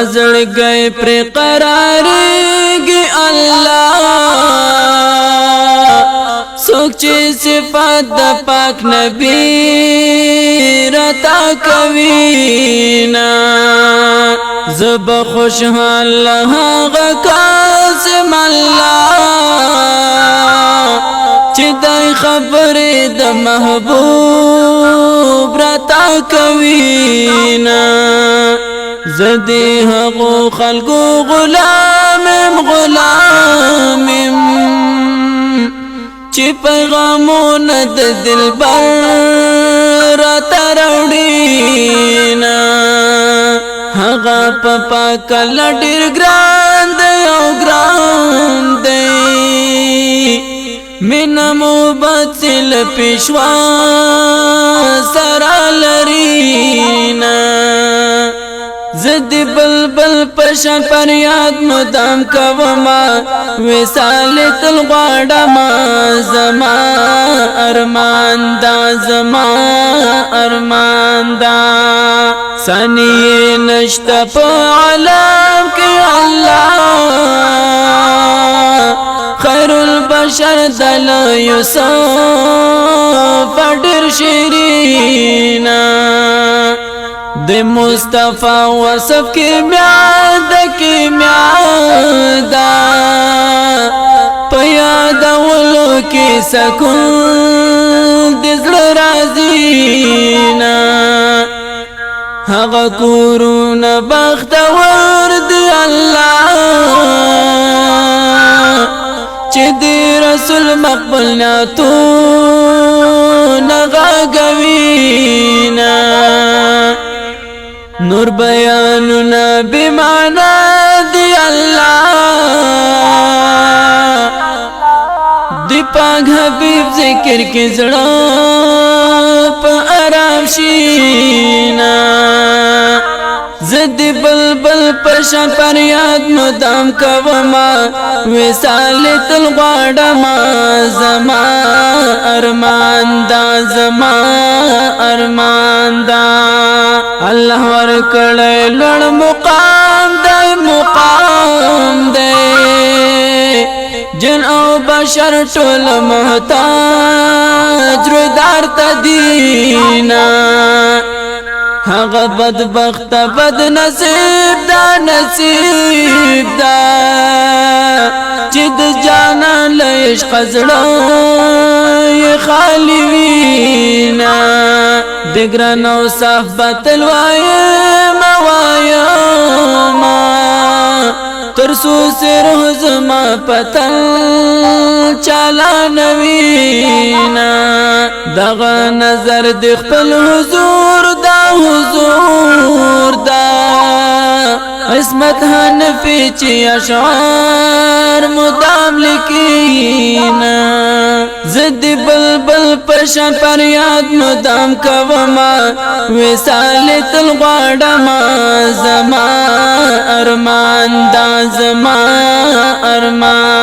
زړګي پر قرارېږي الله څوک چې صفات د پاک نبی رتا کوي نا زب خوشحال هغه قاسم الله چې دای خبرې د محبوب رتا کوي نا زدی هغو خلقو غلامم چی پیغامون د دلبر تروڑینا هغا پپا کل ډیر ګران دی او ګران دی مینا موبتل پیشوا سرا لرینا زدی بلبل پشان پر یاد مدام کوما وصال تل غواړما زما ارمان دا زما ارمان دا سنی نشتا په عالم کې الله خیر البشر دل یوسف ډیر شیرینا د مصطفی وصف کی میادا پیاد ولو کی سکون دزل رازینا هغه کورون بختور دی الله چې دی رسول مقبل ناتو نغاگوینا نور بیاننا بمعنی دی اللہ دی پاک حبیب ذکر کی زڑا پا آرام شینا زدی بلبل پشان پر یاد مدام کوما وصال تل غواړما زما ارمان دا زما ارمان دا الله ورکړی لوړ مقام دی جن او بشر ټول محتاج رودار تدینا هغه بدبخت بد نصیب دا چې د جانان له عشق زړه خالی وینا دګران او صحبت الوایم ترسو سر زما پتن چالا نوینا دغه نظر د خپل حضور دا عصمت حنفی چی اشعار مدام لکینا زد بلبل پشان پر یاد مدام کوما وصال تل غواړما زما ارمان دا زما ارمان